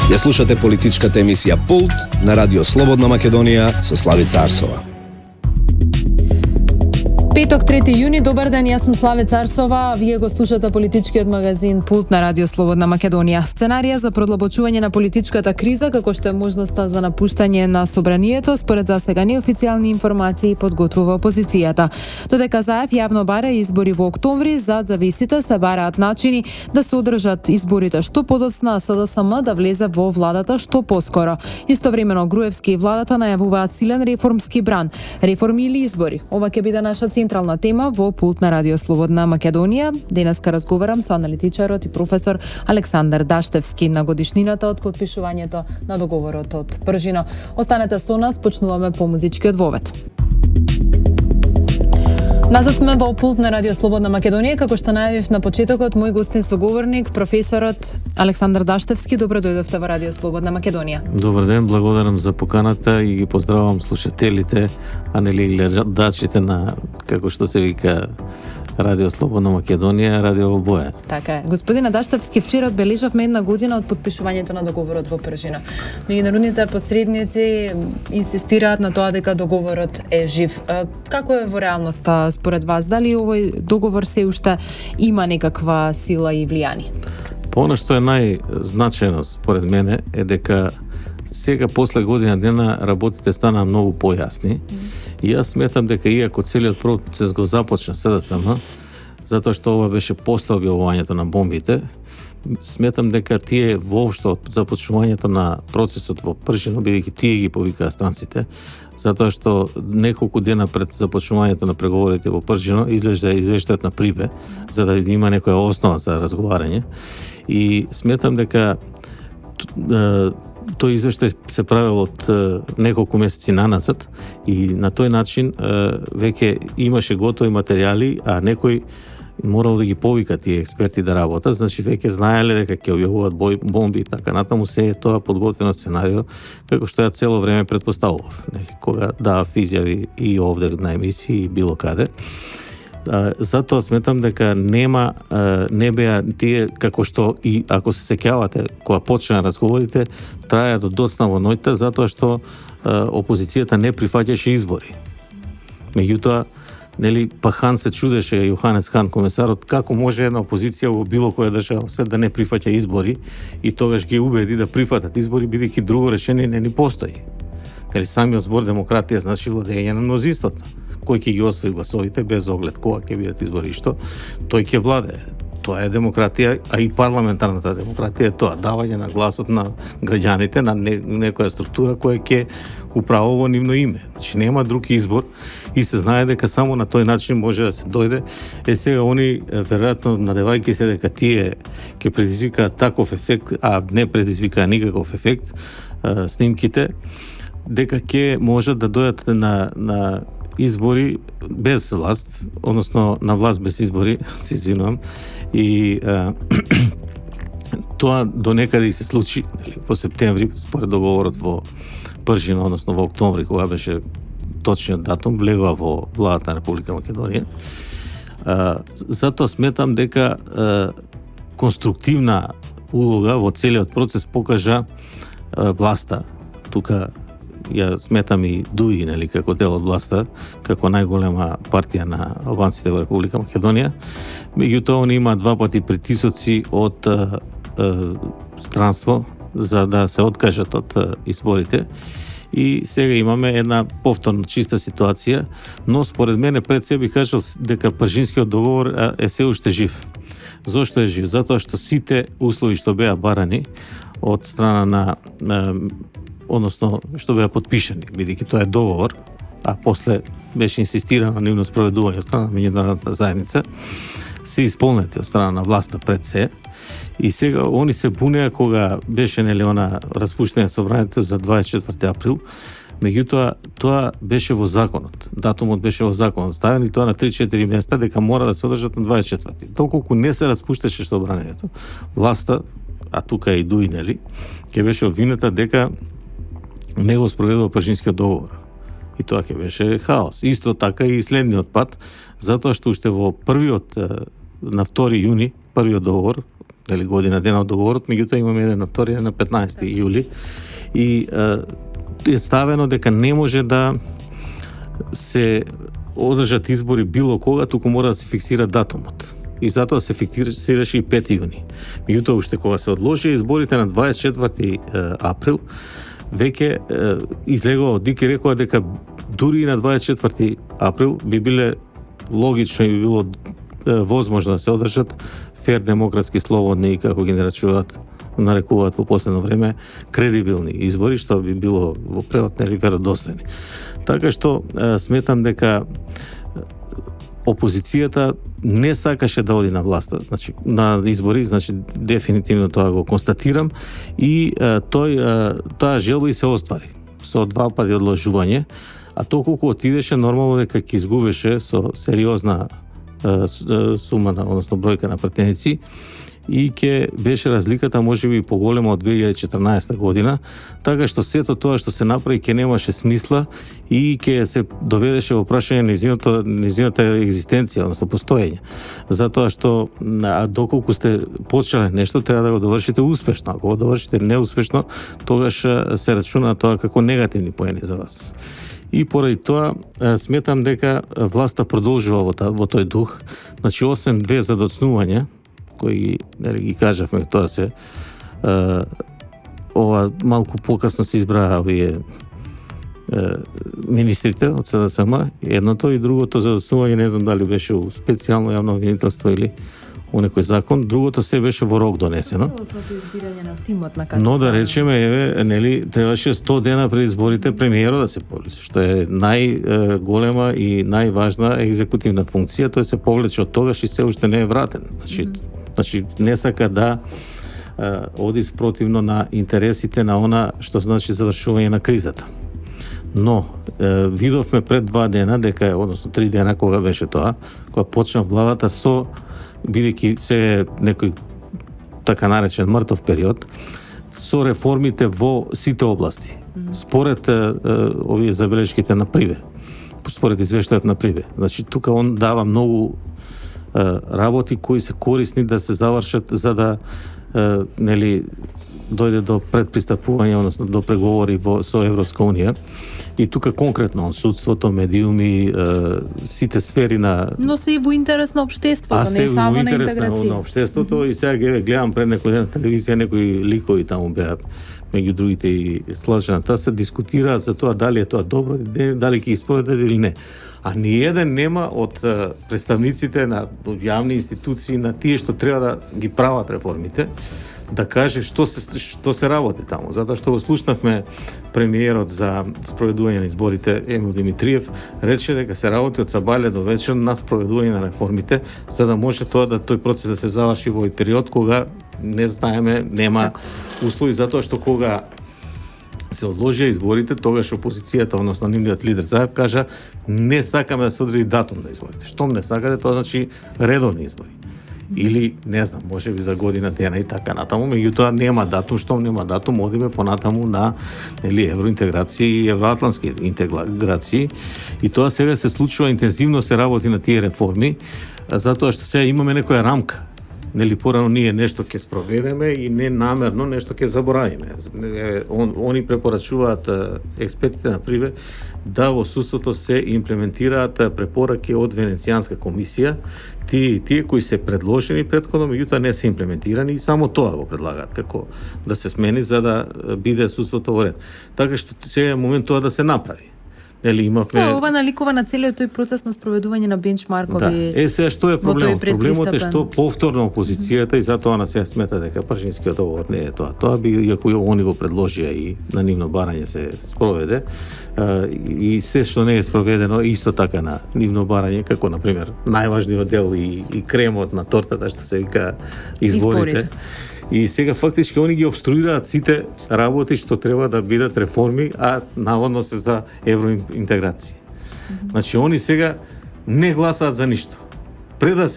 Ја слушате политичката емисија Пулт на Радио Слободна Македонија со Славица Арсова. Петок, 3 јуни, добар ден, јас сум Славица Арсова, а вие го слушате политичкиот магазин Пулт на Радио Слободна Македонија. Сценарија за продлабочување на политичката криза, како што е можноста за напуштање на собранието, според засега неофицијални информации подготвува опозицијата. Додека Заев јавно бара избори во октомври, зад зависите се бараат начини да се одржат изборите што подоцна, а СДСМ да влезе во владата што поскоро. Истовремено Груевски и владата најавуваат силен реформски бран. Реформи или избори? Ова ќе биде наша централна тема во Пулт на Радио Слободна Македонија. Денеска разговарам со аналитичарот и професор Александар Даштевски на годишнината од потпишувањето на договорот од Пржино. Останете со нас, почнуваме по музичкиот вовед. Назад сме во Пулт на Радио Слободна Македонија, како што најавив на почетокот, мој гостин соговорник, професорот Александар Даштевски. Добро дојдовте во Радио Слободна Македонија. Добар ден, благодарам за поканата и ги поздравувам слушателите, а нели гледачите на, како што се вика, Радио Слободна Македонија, Радио во боја. Така е. Господина Даштевски, вчера одбележавме една година од подпишувањето на договорот во Пржино. Меѓународните посредници инсистираат на тоа дека договорот е жив. Како е во реалноста според вас? Дали овој договор се уште има некаква сила и влијание? Она што е најзначајно според мене е дека сега после година дена работите станаа многу појасни. И јас сметам дека иако целиот процес го започна СДСМ, затоа што ова беше после објавувањето на бомбите, сметам дека тие воопшто од започнувањето на процесот во Пржино, бидејќи тие ги повикаа станците, затоа што неколку дена пред започнувањето на преговорите во Пржино излезе извештајот на Прибе, за да има некоја основа за разговарање. И сметам дека тој извештај се правил од неколку месеци наназад и на тој начин веќе имаше готови материјали, а некој морал да ги повика тие експерти да работат, значи веќе знаеле дека ќе објавуваат бомби и така натаму, се е тоа подготвено сценарио, како што ја цело време предпоставував, нели, кога давав изјави и овде на емисии и било каде. Затоа сметам дека не беа тие, како што и ако се сеќавате, кога почна разговорите, траја до доцна во ноќта, затоа што опозицијата не прифаќаше избори. Меѓутоа, нели, па Хан се чудеше, Јоханес Хан, комесарот, како може една опозиција во било која држава свет да не прифаќа избори, и тогаш ги убеди да прифатат избори, бидејќи друго решение не ни постои. Нели, самиот збор демократија значи владење на мнозинството. Кој ќе ги освои гласовите без оглед кога ќе бидат избори, што тој ќе владее. Тоа е демократија, а и парламентарната демократија е тоа, давање на гласот на граѓаните, на некоја структура која ќе управува во нивно име. Значи нема друг избор и се знае дека само на тој начин може да се дојде. Сега они веројатно надевајќи се дека тие ќе предизвикаат таков ефект, а не предизвикаа никаков ефект, снимките, дека ќе можат да дојдат на избори без власт, односно на власт без избори, се извинувам, и тоа до некаде и се случи во септември, според договорот во Пржино, односно во октомври, кога беше точниот датум, влегува во владата на Република Македонија. Затоа сметам дека конструктивна улога во целиот процес покажа власта. Тука ја сметам и ДУИ, нели, како дел од власта, како најголема партија на албанците во Република Македонија. Меѓутоа, они има два пати притисоци од странство за да се откажат од изборите. И сега имаме една повторно чиста ситуација, но според мене пред се би кажал дека Пржинскиот договор е се уште жив. Зошто е жив? Затоа што сите услови што беа барани од страна на односно што беа подпишани, бидејќи тоа е договор, а после беше инсистирано на нивно спроведување од страна на меѓународната заедница, се исполнети од страна на власта пред се. И сега они се бунеа кога беше, нели, она распуштање собранието за 24 април. Меѓутоа, тоа беше во законот. Датумот беше во законот ставен и тоа на 3-4 места дека мора да се одржат на 24. Доколку не се распушташе собранието, власта, а тука и ДУИ, нели, ќе беше обвинета дека не го спроведува Пржинскиот договор. И тоа ќе беше хаос. Исто така и следниот пат, затоа што уште во на 2 јуни, првиот договор, нели година дена од договорот, меѓутоа имаме еден на вториот на 15 јули и е ставено дека не може да се одржат избори било кога, туку мора да се фиксира датумот. И затоа се фиксираше и 5 јуни. Меѓутоа уште кога се одложи изборите на 24 април, веќе излегува Дики рекоа дека дури и на 24 април би биле логично и би било возможно да се одржат фер, демократски, слободни и како ги нарекуваат во последно време кредибилни избори, што би било во превод нели веродостојни. Така што сметам дека опозицијата не сакаше да оди на власта, значи на избори, значи дефинитивно тоа го констатирам и таа желба и се оствари со 2 пати одложување, а тоа колку отидеше нормално дека ќе изгубеше со сериозна сума, односно бројка на претеници и ќе беше разликата можеби поголема од 2014 година, така што сето тоа што се направи ќе немаше смисла и ќе се доведеше во прашање незината екзистенција, односно постоење. Затоа што доколку сте почнале нешто, треба да го довршите успешно. Ако го довршите неуспешно, тогаш се рачуна тоа како негативни поени за вас. И поради тоа сметам дека власта продолжува во тој дух. Значи, освен 2 задоцнувања, кои ги кажавме, тоа се ова малку покасно се избраа овие министрите од СДСМ, едното и другото задоцнување, не знам дали беше у специјално јавно обвинителство или у некој закон, другото се беше во рок донесено. Избирање на тимот на КТЦ. Но да речеме, еве, нели, требаше 100 дена пред изборите премиерот да се повлече, што е најголема и најважна екзекутивна функција, тој се повлече од тогаш и се уште не е вратен. Значи не сака да оди спротивно на интересите на она што значи завршување на кризата. Но видовме пред 2 дена дека, односно 3 дена кога беше тоа, кога почна владата со бидејќи се некој така наречен мртов период, со реформите во сите области. Според овие забелешките на Приве, според извештајот на Приве. Значи тука он дава многу работи кои се корисни да се завршат за да нели дојде до предпристапување, односно до преговори со Европска унија. И тука конкретно судството, медиуми, сите сфери на... Но се и во интерес на општеството, не само на интеграција. На општеството и сега гледам пред некој ден на телевизија, некои ликови таму беа меѓу другите и слажената, се дискутираат за тоа дали е тоа добро, дали ќе испроведат или не. А ниеден нема од представниците на јавни институции, на тие што треба да ги прават реформите, да каже што се работи таму. Затоа што го слушнавме премиерот за спроведување на изборите Емил Димитриев, рече дека се работи од сабајле до вечер на спроведување на реформите, за да може тој процес да се заврши во овој период кога не знаеме, нема услови, затоа што кога се одложија изборите, тогаш опозицијата, односно нивниот лидер Заев кажа не сакаме да се одреди датум на изборите. Штом не сакате, тоа значи редовни избори. Или, не знам, може би за година дена и така натаму, меѓутоа нема датум, штом нема датум, одиме понатаму на евроинтеграција и евроатлантски интеграции. И тоа сега се случува, интензивно се работи на тие реформи, затоа што сега имаме некоја рамка. Порано ние нешто ќе спроведеме и не намерно нешто ќе заборавиме. Они препорачуваат експертите на Приве да во судството се имплементираат препораки од Венецијанска комисија, тие кои се предложени претходно, меѓутоа не се имплементирани и само тоа го предлагаат како да се смени за да биде судството во ред. Така што сега е момент тоа да се направи. Ова наликува на целиот тој процес на спроведување на бенчмаркови. Да. Сега што е проблемот? Проблемот е што повторно опозицијата и затоа на сега смета дека Пршинскиот договор не е тоа. Тоа би, иако они го предложија и на нивно барање се спроведе, и се што не е спроведено исто така на нивно барање, како на пример најважниот дел и кремот на тортата што се вика изборите. И сега фактички они ги обструираат сите работи што треба да бидат реформи, а наводно се за евроинтеграција. Значи они сега не гласаат за ништо. Пред да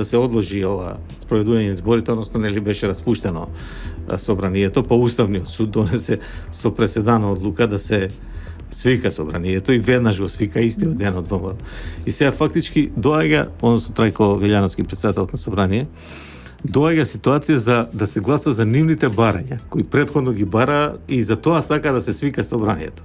се одложи ова спроведување на изборите, односно нели беше распуштено собранието, па Уставниот суд донесе со преседана одлука да се свика собранието и веднаш го свика истиот ден од ВМРО. И сега фактички доаѓа, односно Трајко Велјановски, председателот на собрание, доаѓа ситуација за да се гласа за нивните барања, кои претходно ги бара и за тоа сака да се свика собранието.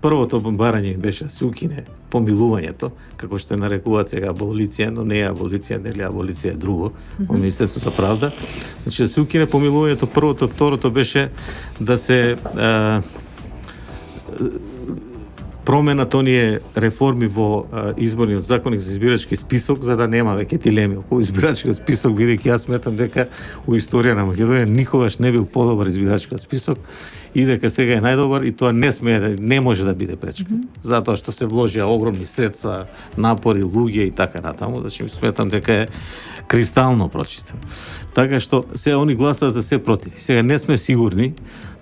Првото барање беше да се укине помилувањето, како што е нарекуваат сега аболиција, но не е аболиција, нели аболиција е друго, во Министерството за правда. Значи да се укине помилувањето првото, второто беше да се променат оние реформи во изборниот законник за избирачки список, за да нема веќе дилеми околу избирачкиот список, бидејќи јас сметам дека у историја на Македонија никогаш не бил подобар избирачкиот список и дека сега е најдобар и тоа не може да биде пречка. Затоа што се вложија огромни средства, напори, луѓе и така натаму, значи сметам дека е кристално прочистен. Така што сега они гласаат за се против. Сега не сме сигурни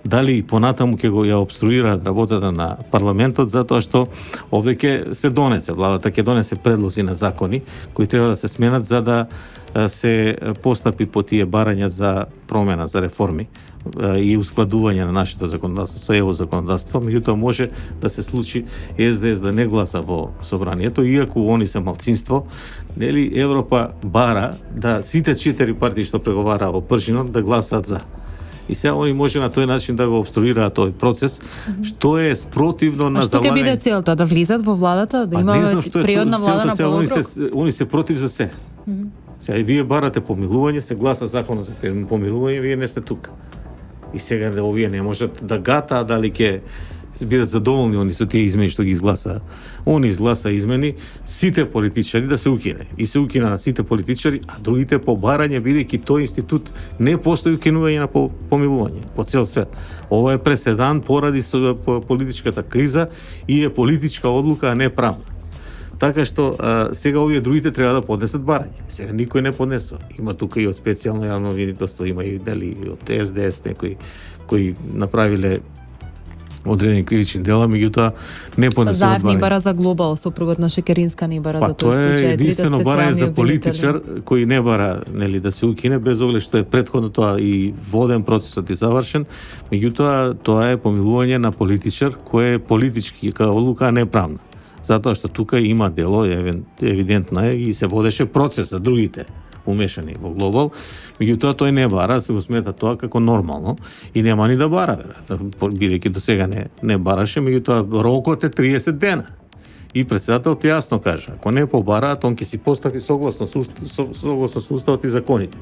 дали и понатаму ќе го ја обструираат работата на парламентот, затоа што овде ќе се донесе, владата ќе донесе предлози на закони кои треба да се сменат за да се постапи по тие барања за промена, за реформи и ускладување на нашето законодавство со ево законодавство. Меѓутоа може да се случи СДС да не гласа во собранието, иако они се малцинство. Нели Европа бара да сите 4 партии што преговараа во пршинот да гласаат за. И сега они може на тој начин да го обструираат тој процес, што е спротивно на залагање. Што ќе биде целта? Да влизат во владата? Да има приодна влада на полоброк? Они се против за се. Сега и вие барате помилување, се гласа законот за помилување, вие не сте тука. И сега да овие не можат да гатаат дали ќе бидат задоволни они со тие измени што ги изгласа. Они изгласа измени сите политичари да се укине. И се укина на сите политичари, а другите по барање, бидејќи тој институт не постои укинување на помилување по цел свет. Ова е преседан поради политичката криза и е политичка одлука, а не правна. Така што сега овие другите треба да поднесат барање. Сега никој не поднесува. Има тука и од специјално јавно обвинителство, има и дали од СДС некои кои направиле одредени кривични дела, меѓутоа не поднесуваат барање. Заев ни бара за Глобал, сопругот на Шекеринска ни бара за тој случај. Тоа е единствено барање за политичар кој не бара нели да се укине, без оглед што е претходно тоа и воден процесот и завршен, меѓутоа тоа е помилување на политичар кој е политички одлука, а не правна. Затоа што тука има дело, евидентно е, и се водеше процес за другите умешани во Глобал, меѓутоа тој не бара, се го смета тоа како нормално и нема ни да бара, бидејќи до сега не бараше, меѓутоа рокот е 30 дена. И председателот јасно кажа, ако не побараат, он ќе си постапи согласно со уставот и законите.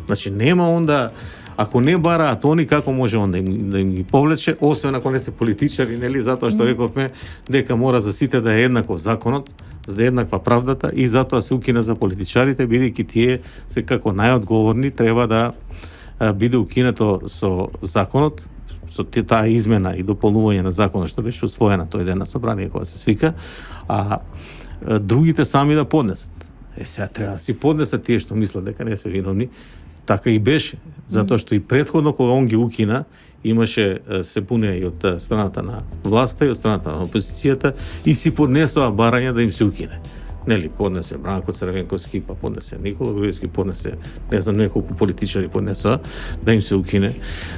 Значи нема онда, ако не бараат они, како може он да им ги повлече, освен ако не се политичари, нели, затоа што рековме дека мора за сите да е еднаков законот, за да е еднаква правдата и затоа се укина за политичарите, бидејќи тие се како најодговорни треба да биде укинато со законот, со таа измена и дополнување на законот што беше усвоена тој ден на собрание кога се свика, а другите сами да поднесат. Сега треба да си поднесат тие што мислат дека не се виновни. Така и беше, затоа што и претходно кога он ги укина, имаше се пуне и од страната на власта и од страната на опозицијата и си поднесоа барања да им се укине. Нели, поднесе Бранко Црвенковски, па поднесе Никола Груевски, поднесе, не знам, неколку политичари поднесоа да им се укине.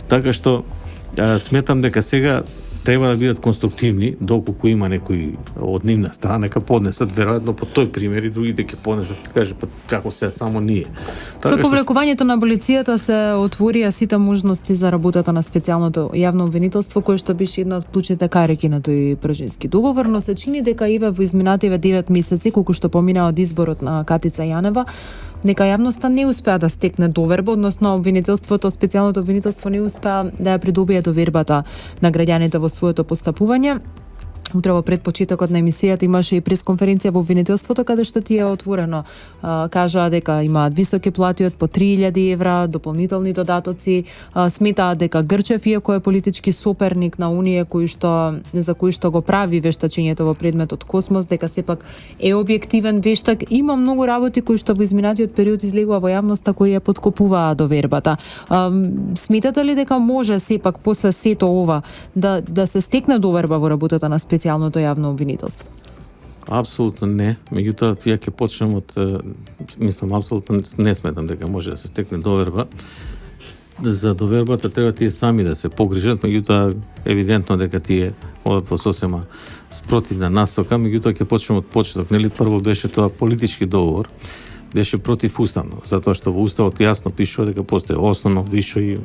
Така што сметам дека сега треба да бидат конструктивни, доколку има некои од нивна страна, нека поднесат, веројатно по тој пример и другите ќе поднесат, ќе кажат како се само ние. Со повлекувањето на аболицијата се отворија сите можности за работата на специјалното јавно обвинителство, кое што беше една од клучните карики на тој Пржински договор, но се чини дека иве во изминативе 9 месеци, колку што помина од изборот на Катица Јанева, дека јавноста не успеа да стекне доверба, односно обвинителството, специјалното обвинителство не успеа да ја придобие довербата на граѓаните во своето постапување. Утре во пред почетокот на емисијата имаше и пресконференција во обвинителството каде што тие отворено кажаа дека имаат високи плати од по 3000 евра, дополнителни додатоци, сметаат дека Грчев, иако е политички соперник на Унија за кој што го прави вештачењето во предметот Космос, дека сепак е објективен вештак, има многу работи кои што во изминатиот период излегува во јавноста кои ја подкопуваа довербата. Сметате ли дека може сепак после сето ова да се стекне доверба во работата на специјалното јавно обвинителство? Апсолутно не. Меѓутоа, ја ќе почнем од, мислам, апсолутно не сметам дека може да се стекне доверба. За довербата треба тие сами да се погрижат, меѓутоа евидентно дека тие одат во сосема спротивна насока, меѓутоа ќе почнем од почеток. Нели, прво беше тоа политички договор беше противуставно, затоа што во уставот јасно пишува дека постои основно, висше и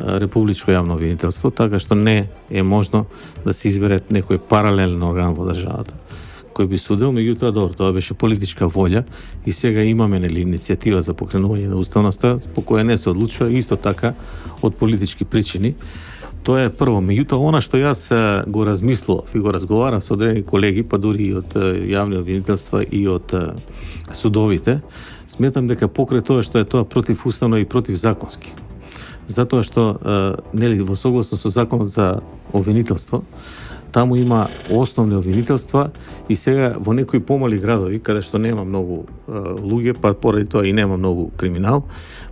републичко јавно обвинителство, така што не е можно да се избере некој паралелен орган во државата кој би судел. Меѓутоа, добро, тоа беше политичка волја и сега имаме иницијатива за покренување на уставноста по која не се одлучува исто така од политички причини. Тоа е прво. Меѓутоа, она што јас го размислував и го разговарав со одредени колеги, па дури и од јавни обвинителства и од судовите, сметам дека покрај тоа што е тоа противуставно и противзаконски. Затоа што нели во согласно со законот за обвинителство, таму има основни обвинителства и сега во некои помали градови каде што нема многу луѓе, па поради тоа и нема многу криминал,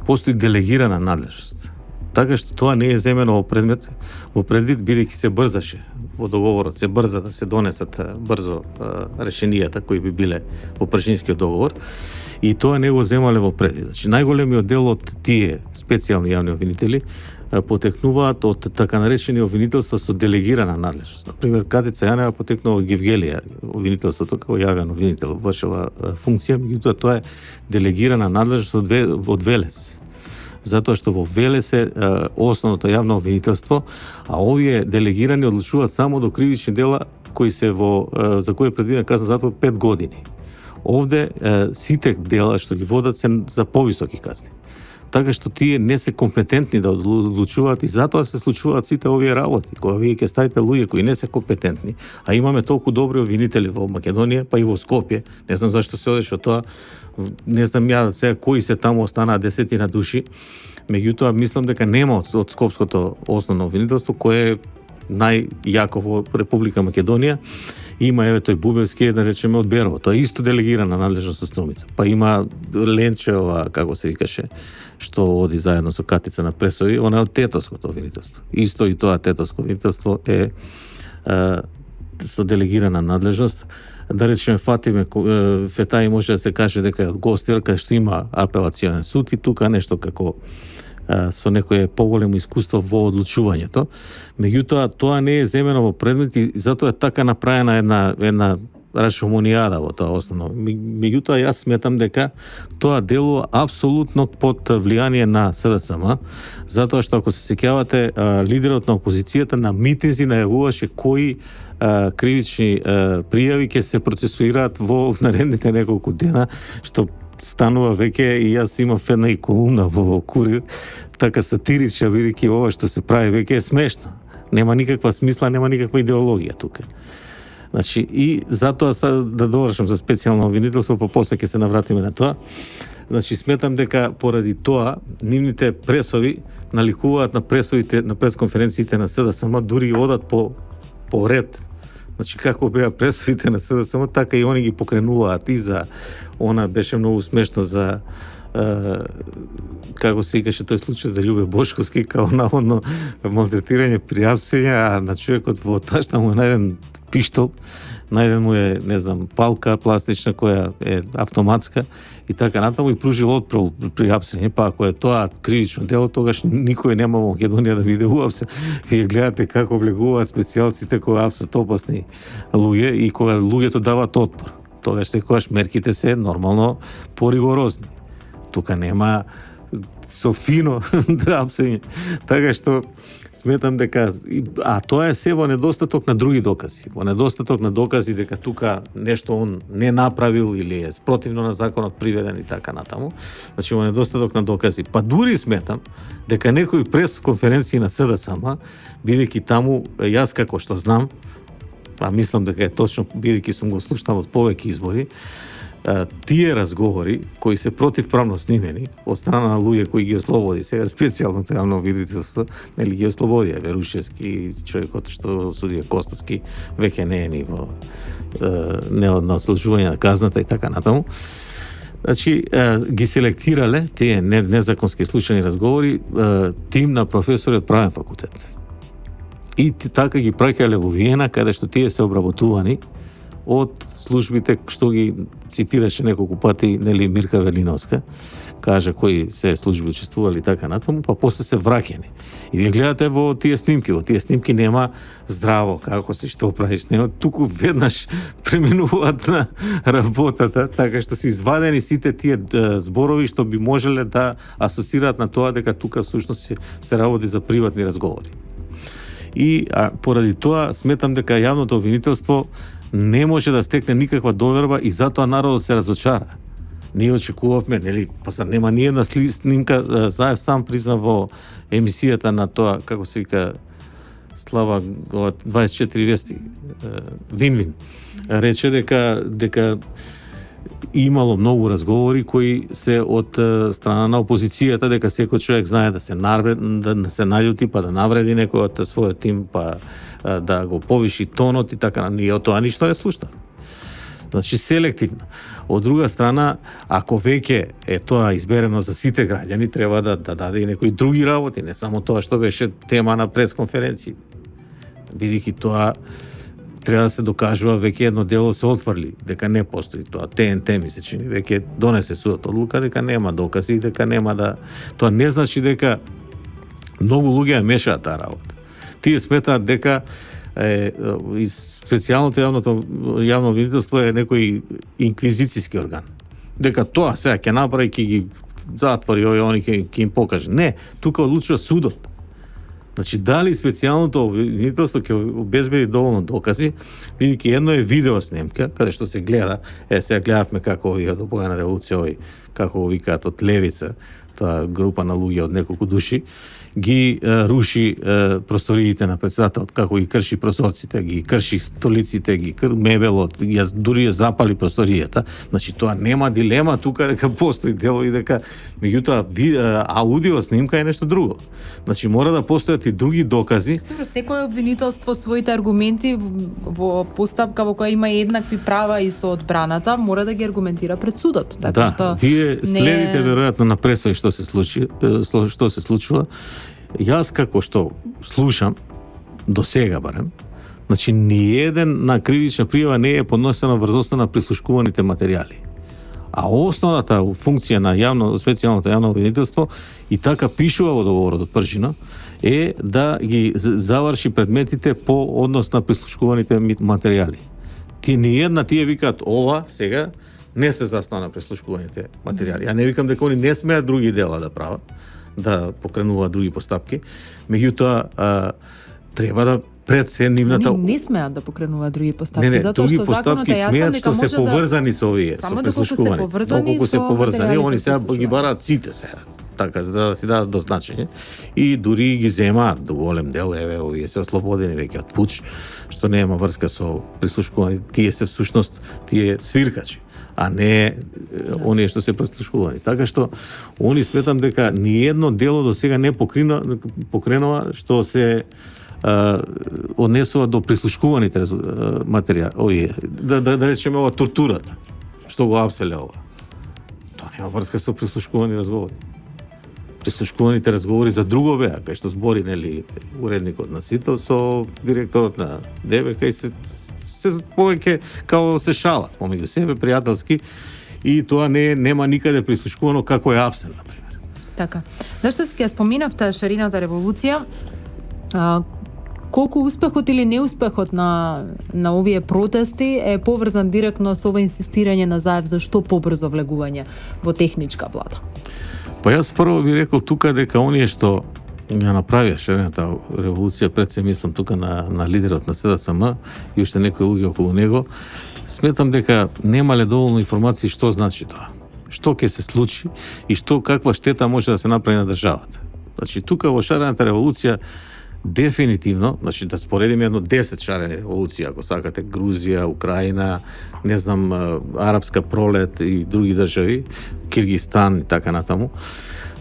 постои делегирана надлежност. Така што тоа не е земено во предвид, бидејќи се брзаше во договорот, се брза да се донесат брзо решенијата кои би биле во пршинскиот договор, и тоа не го земале во предвид. Значи, најголемиот дел од тие специјални јавни обвинители потекнуваат од така наречени обвинителства со делегирана надлежност. Например, Катица Јанева потекнува од Гевгелија, обвинителството како јавен обвинител, вршила функција, меѓутоа тоа е делегирана надлежност од Велес. Затоа што во Велес е основното јавно обвинителство, а овие делегирани одлучуваат само до кривични дела кои се за кои е предвиден казна затвор 5 години. Овде сите дела што ги водат се за повисоки казни. Така што тие не се компетентни да одлучуваат и затоа се случуваат сите овие работи. Кога вие ќе ставите луѓе кои не се компетентни, а имаме толку добри обвинители во Македонија, па и во Скопје, не знам зашто се одеше од тоа, не знам ја сега кои се таму останаа десетина души, меѓутоа мислам дека нема од Скопското основно обвинителство кое е најјако во Република Македонија. Има тој Бубевски, да речеме, од Берово. Тоа е исто делегирана надлежност од Струмица. Па има Ленчева, како се викаше, што оди заедно со Катица на пресови, она е од Тетовското обвинителство. Исто и тоа Тетовско обвинителство е со делегирана надлежност. Да речеме Фатиме Фетаи може да се каже дека е од Гостил, каде што има апелационен суд и тука нешто како со некое поголемо искуство во одлучувањето. Меѓутоа, тоа не е земено во предмет и затоа е така направена една рашомонијада во тоа основно. Меѓутоа, јас сметам дека тоа делува апсолутно под влијание на СДСМ, затоа што ако се сеќавате, лидерот на опозицијата на митинзи најавуваше кои кривични пријави ќе се процесуираат во наредните неколку дена, што станува веќе, и јас имав една и колумна во Курир, така сатирична, бидејќи ова што се прави веќе е смешно. Нема никаква смисла, нема никаква идеологија тука. Значи, и затоа да довршам за специјално обвинителство, па после ќе се навратиме на тоа. Значи, сметам дека поради тоа нивните пресови наликуваат на пресовите, на пресконференциите на СДСМ, дури одат по ред. Значи, како беа пресовите на СДСМ, така и они ги покренуваат. И за она беше многу смешно за како се викаше тој случај за Љубе Бошковски, као наводно малтретирање при апсење, а на човекот во ташта му е најден пиштол, најден му е, не знам, палка пластична која е автоматска и така натаму, и пружил отпрел при апсење, па ако е тоа кривично дело, тогаш никој нема во Македонија да биде уапсе. И гледате како облегуваат специјалците кои апсат опасни луѓе и кога луѓето даваат отпор. Тогаш секогаш мерките се нормално поригорозни. Тука нема со фино да апсење. Така што сметам дека, а тоа е се во недостаток на други докази. Во недостаток на докази дека тука нешто он не направил или е спротивно на законот приведен и така натаму. Значи во недостаток на докази. Па дури сметам дека некои пресконференции на СДСМ, бидејќи таму јас како што знам, а мислам дека е точно, бидејќи сум го слушнал од повеќе избори, тие разговори кои се противправно снимени од страна на луѓе кои ги ослободи сега специјалното јавно обвинителство, нели ги ослободи Верушевски, човекот што судија Костовски веќе не е ни во на ослужување на казната и така натаму. Значи, ги селектирале тие незаконски случајни разговори тим на професори од правен факултет. И така ги праќале во Виена, каде што тие се обработувани од службите што ги цитираше неколку пати, нели, Мирка Велиновска, каже кои се служби учествували така натаму, па после се враќани. И вие гледате во тие снимки нема здраво, како се што правиш, нема, туку веднаш преминуваат на работата, така што се извадени сите тие зборови што би можеле да асоцираат на тоа дека тука всушност се работи за приватни разговори. И поради тоа сметам дека јавното обвинителство не може да стекне никаква доверба и затоа народот се разочара. Ние очекувавме, нели, па зар нема ни една снимка, Заев сам призна во емисијата на тоа, како се вика, Слава 24 вести, Вин, рече дека имало многу разговори кои се од страна на опозицијата, дека секој човек знае да се наљути, па да навреди некој од својот тим, па да го повиши тонот и така, ние од тоа ништо не слушнавме. Значи селективно. Од друга страна, ако веќе е тоа изберено за сите граѓани, треба да даде и некои други работи, не само тоа што беше тема на пресконференција. Бидејќи тоа треба да се докажува, веќе едно дело се отфрли, дека не постои тоа. ТНТ ми се чини, веќе донесе судот одлука дека нема докази, дека нема да... Тоа не значи дека многу луѓе ја мешаат таа работа. Тие сметаат дека и специјалното јавно обвинителство е некој инквизицијски орган. Дека тоа сега ќе направи, ќе ги затвори, они ќе им покаже. Не, тука одлучува судот. Значи, дали специјалното обвинителство ќе обезбеди доволно докази, бидејќи едно е видео снимка, каде што се гледа, сега гледавме како овие од Обојана револуција, како го викаат од левица, тоа група на луѓе од неколку души, ги руши просториите на председателот, како ги крши прозорците, ги крши столиците, ги мебелот, дури ја запали просторијата. Значи, тоа нема дилема тука дека постои дело и дека, меѓутоа, аудио снимка е нешто друго. Значи, мора да постојат и други докази. Секој обвинителство своите аргументи во постапка во која има еднакви права и со одбраната, мора да ги аргументира пред судот. Така што вие следите веројатно на пресој што се случува. Јас како што слушам, до сега барем, значи ниеден на кривична пријава не е поднесена врз основа на прислушкуваните материјали. А основната функција на специјалното јавно обвинителство, и така пишува во договорот од првжина, е да ги заврши предметите по однос на прислушкуваните материјали. Тие викаат ова сега не се заснова на прислушкуваните материјали. Ја не викам дека они не смеат други дела да прават, да покренуваат други постапки, меѓутоа треба да пред се нивната... Они не смеат да покренуваат други постапки, затоа што законот е јасен дека може да... се поврзани со овие, со прислушкувани. Доколку се поврзани, они сега ги бараат сите сега, така, за да си дадат до значење. И дури ги земаат до голем дел, овие се ослободени веќе од пуч, што нема врска со прислушкувани. Тие се всушност, тие свиркачи, а не оние што се прислушкувани. Така што, они сметам дека ниедно дело до сега не покренува што се однесува до прислушкуваните материјали, овие, да речеме ова тортурата, што го апселе ова. Тоа нема врска со прислушкувани разговори. Прислушкуваните разговори за друго беа, кај што збори, нели, уредникот на Сител со директорот на ДБК и се повеќе као се шалат помеѓу себе, пријателски, и тоа нема никаде прислушкувано како е апсен, например. Така. Зашто ќе споминавте шарината револуција, колку успехот или неуспехот на овие протести е поврзан директно со ова инсистирање на Заев за што побрзо влегување во техничка влада? Па јас прво би рекол тука дека оние што ја направија шарината револуција, пред се мислам тука на лидерот на СДСМ и уште некои луѓе околу него, сметам дека немале доволно информации што значи тоа. Што ќе се случи и каква штета може да се направи на државата. Значи тука во шарената револуција дефинитивно, значи да споредиме едно 10 шарени револуции, ако сакате, Грузија, Украина, не знам, Арапска пролет и други држави, Киргистан и така натаму,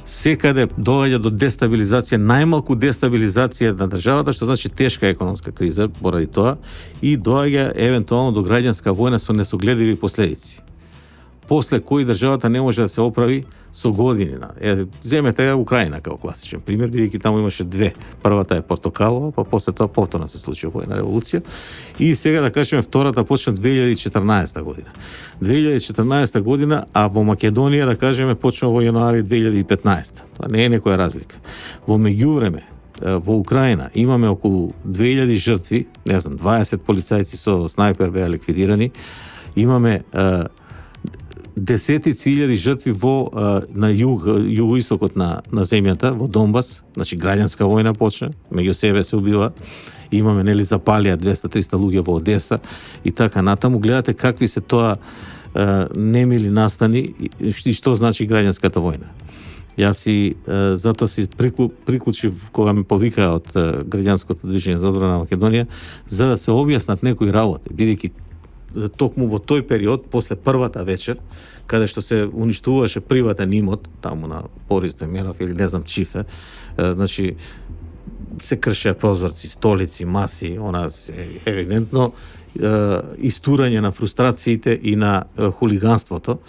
секаде доаѓа до дестабилизација, најмалку дестабилизација на државата, што значи тешка економска криза поради тоа, и доаѓа евентуално до граѓанска војна со несогледиви последици. После кои државата не може да се оправи со години. Земете ја Украина како класичен пример, бидејќи таму имаше две. Првата е Портокалова, па после тоа повторно се случи војна револуција. И сега да кажеме втората почна 2014 година. 2014 година, а во Македонија да кажеме почна во јануари 2015. Тоа не е некоја разлика. Во меѓувреме во Украина имаме околу 2000 жртви, не знам, 20 полицајци со снајпер беа ликвидирани. Имаме десетици илјади жртви на југоистокот на земјата, во Донбас, значи граѓанска војна почна, меѓу себе се убива. Имаме нели запалија 200-300 луѓе во Одеса и така натаму. Гледате какви се тоа немили настани и што значи граѓанската војна. Јас затоа си приклучив кога ме повикаа од граѓанското движење за одбрана на Македонија за да се објаснат некои работи, бидејќи токму во тој период, после првата вечер, каде што се уништуваше приватен имот, таму на Борис Демјанов или не знам Чифе, значи, се кршеа прозорци, столици, маси, она се евидентно истурање на фрустрациите и на хулиганството,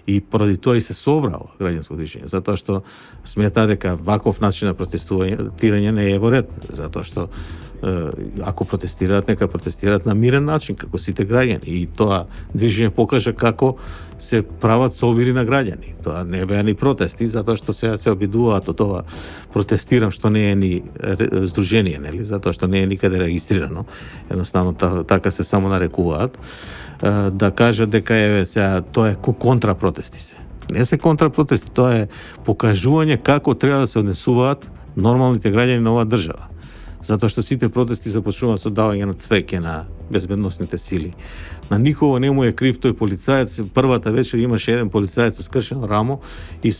и поради тоа и се собрало граѓанско движење, затоа што смета дека ваков начин на протестирање не е во ред, затоа што ако протестираат, нека протестираат на мирен начин, како сите граѓани. И тоа движење покажа како се прават собири на граѓани. Тоа не беа ни протести, затоа што се обидуваат од ова протестирам, што не е ни здружение, нели, затоа што не е никаде регистрирано. Едноставно така се само нарекуваат. Да кажат дека сега тоа е контрапротести се. Не се контрапротести, тоа е покажување како треба да се однесуваат нормалните граѓани на оваа држава. Затоа што сите протести започнуваат со давање на цвеќе на безбедносните сили. На никого не му е крив тој полицаец. Првата вечер имаше еден полицаец со скршено рамо и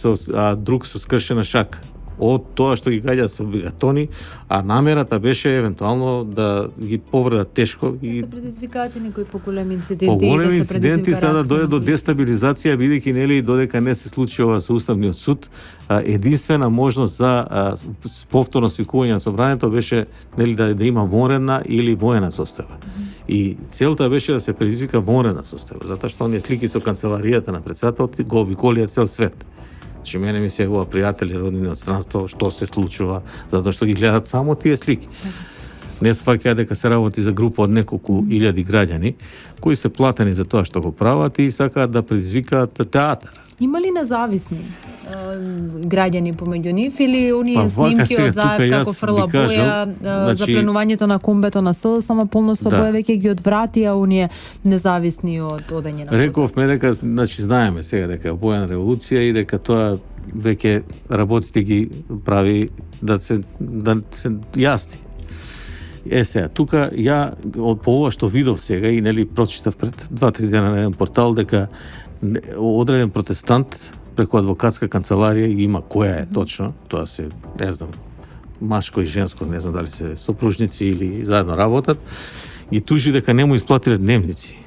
друг со скршена шака. Од тоа што ги гаѓа со бигатони, а намерата беше евентуално да ги повредат тешко. Се предизвикаат и некои поголеми инциденти. Поголеми инциденти сада дојде до дестабилизација, бидејќи нели додека не се случи ова со Уставниот суд, единствена можност за повторно свикување на собранието беше нели да има вонредна или воена состојба. И целта беше да се предизвика вонредна состојба, затоа што оние слики со канцеларијата на претседателот го обиколија цел свет. Че мене ми се јавува пријатели, роднини од странство, што се случува, затоа што ги гледат само тие слики. Не сваќаат дека се работи за група од неколку илјади граѓани, кои се платени за тоа што го прават и сакаат да предизвикаат театар. Има ли независни граѓани помеѓу нив или оние снимки од Заев како фрла боја, запленувањето на комбето на СДСМ полно со боја веќе ги одвратија оние независни од одење на протест? Рековме дека, значи знаеме сега дека е бојна револуција и дека тоа веќе работите ги прави да се јасни. Сега, тука ја по ова што видов сега и нели прочитав пред 2-3 дена на еден портал дека одреден протестант преку адвокатска канцеларија има која е точно, тоа се, не знам, машко и женско, не знам дали се сопружници или заедно работат, и тужи дека не му исплатиле дневници.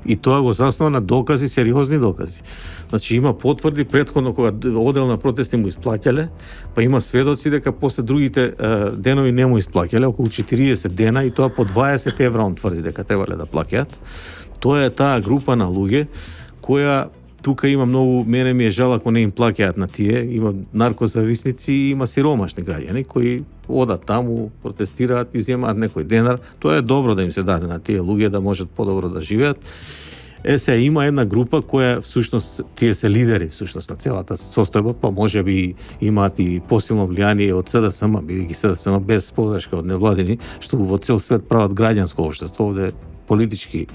И тоа го заснова на докази, сериозни докази. Значи има потврди претходно кога одел на протести му исплаќале, па има сведоци дека после другите денови не му исплаќале, околу 40 дена и тоа по 20 евра он тврди дека требале да плаќаат. Тоа е таа група на луѓе која тука има многу, мене ми е жал ако не им плаќаат на тие, има наркозависници и има сиромашни граѓани кои одат таму, протестираат и земаат некој денар. Тоа е добро да им се даде на тие луѓе да можат подобро да живеат. Сега има една група која всушност тие се лидери всушност на целата состојба, па можеби имаат и посилно влијание од СДСМ, бидејќи СДСМ без подршка од невладини, што во цел свет прават граѓанско општество, овде политички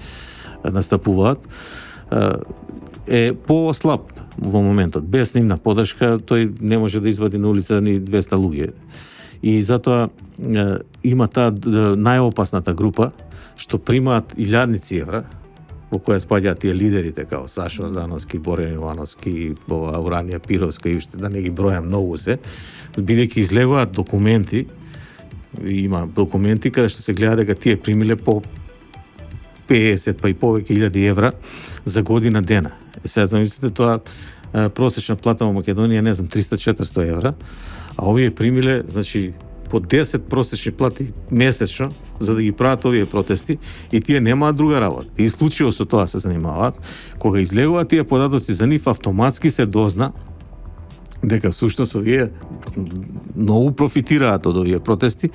настапуваат, е по-слаб во моментот. Без нивна подршка тој не може да извади на улица ни 200 луѓе. И затоа има таа најопасната група што примаат илјадници евра, во која спаѓаат тие лидерите као Сашо Ордановски, Борјан Ивановски, Ауранија Пировска и уште да не ги бројам многу се, бидејќи излегуваат документи, има документи каде што се гледа дека тие примиле по 50 па и повеќе илјади евра за година дена. Сега замислите тоа просечна плата во Македонија, не знам, 300-400 евра, а овие примиле, значи, по 10 просечни плати месечно за да ги прават овие протести и тие немаат друга работа. И случајно со тоа се занимаваат. Кога излегуваат тие податоци за нив, автоматски се дозна дека всушност овие многу профитираат од овие протести,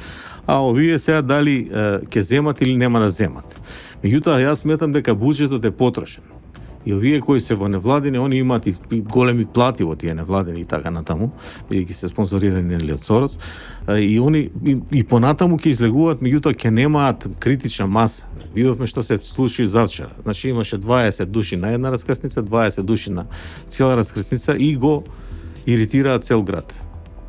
а овие сега дали ќе земат или нема да земат. Меѓутоа, јас сметам дека буџетот е потрошен. И овие кои се во невладени, они имаат и големи плати во тие невладени и така натаму, бидејќи се спонзорирани од Сорос, и они и понатаму ќе излегуваат, меѓутоа ќе немаат критична маса. Видовме што се случи завчера. Значи имаше 20 души на една раскрсница, 20 души на цела раскрсница и го иритираат цел град.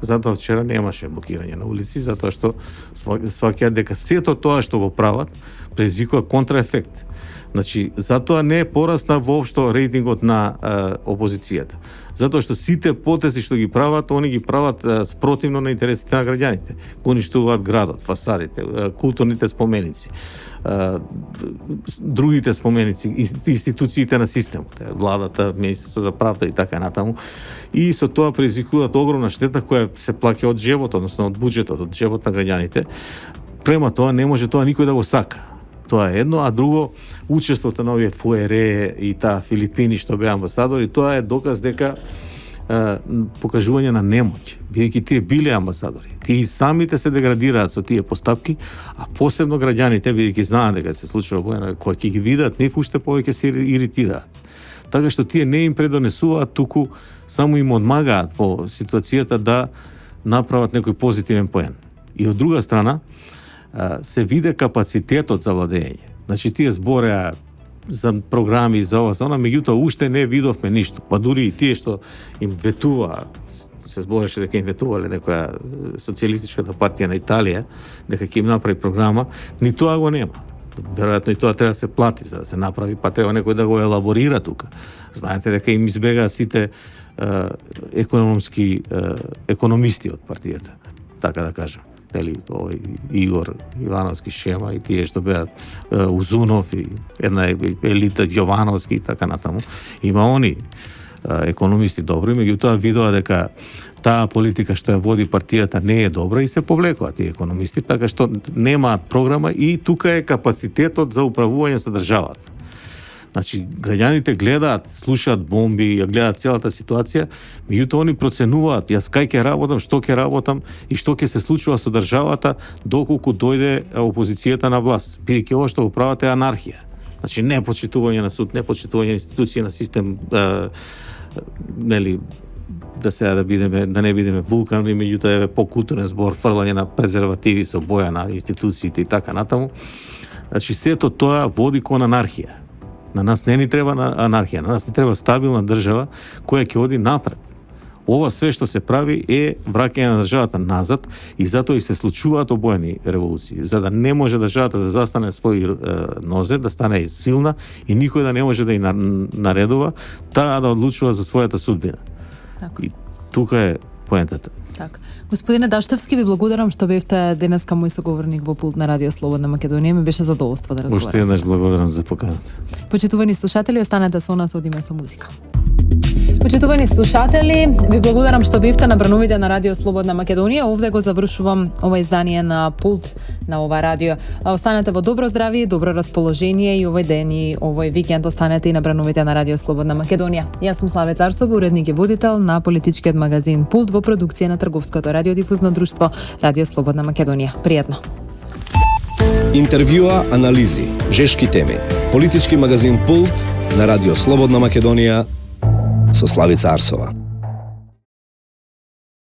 Затоа вчера немаше блокирање на улици, затоа што сваќаат дека сето тоа што го прават предизвикува контраефект. Значи, затоа не порасна воопшто рейтингот на опозицијата. Затоа што сите потези што ги прават, они ги прават спротивно на интересите на граѓаните. Го уништуваат градот, фасадите, културните споменици, другите споменици, институциите на системот, владата, Министерство за правда и така натаму. И со тоа предизвикуваат огромна штета која се плаќа од животот, односно од буџетот, од живот на граѓаните. Према тоа не може тоа никој да го сака. Тоа е едно, а друго, учеството на овие ФУЕРЕ и таа Филипини што беа амбасадори, тоа е доказ дека покажување на немоќ, бидејќи тие биле амбасадори. Тие и самите се деградираат со тие постапки, а посебно граѓаните, бидејќи знаат дека се случува војна, кои ќе ги видат, нив уште повеќе се иритираат. Така што тие не им предонесуваат, туку само им одмагаат во ситуацијата да направат некој позитивен поен. И од друга страна, се виде капацитетот за владење. Значи, тие збореа за програми, за ова, за она, меѓутоа уште не видовме ништо. Па дури и тие што им ветува, се збореше дека им ветувале некоја социјалистичката партија на Италија, дека ќе им направи програма, ни тоа го нема. Веројатно и тоа треба да се плати за да се направи, па треба некој да го елаборира тука. Знаете дека им избегаа сите економисти од партијата, така да кажам. Дали овој Игор Ивановски, Шема и тие што беа Узунов и една елита Јовановски и така натаму. Има они економисти добри, меѓутоа видоа дека таа политика што ја води партијата не е добра и се повлекуваат тие економисти, така што немаат програма и тука е капацитетот за управување со државата. Значи, граѓаните гледаат, слушаат бомби, ја гледаат целата ситуација, меѓутоа они проценуваат јас кај ќе работам, што ќе работам и што ќе се случува со државата доколку дојде опозицијата на власт. Бидејќи ова што го прават е анархија. Значи, не почитување на суд, не почитување на институции, на систем, нели, да не бидеме вулкани, меѓутоа е по-културен збор, фрлање на презервативи со боја на институциите и така натаму. Значи, сето тоа води кон анархија. На нас не ни треба анархија, на нас ни треба стабилна држава која ќе оди напред. Ова све што се прави е враќање на државата назад и затоа и се случуваат обоени револуции, за да не може државата да застане своји нозе, да стане силна и никој да не може да ја наредува, таа да одлучува за својата судбина. Так. И тука е поентата. Так. Господине Даштевски, ви благодарам што бевте денеска мој соговорник во пулт на Радио Слободна Македонија. Ми беше задоволство да разговарам. Уште еднаш благодарам за поканата. Почитувани слушатели, останете со нас, одиме со музика. Почитувани слушатели, ви благодарам што бевте на брановите на Радио Слободна Македонија. Овде го завршувам ова издание на пулт на ова радио. Останете во добро здравје, добро расположение и овој ден и овој викенд останете и на брановите на Радио Слободна Македонија. Јас сум Славе Царсова, уредник и водител на политичкиот магазин Пулт во продукција на Трговското радиодифузно друштво Радио Слободна Македонија. Пријатно. Интервјуа, анализи, жешки теми. Политички магазин Пулт на Радио Слободна Македонија со Славица Арсова.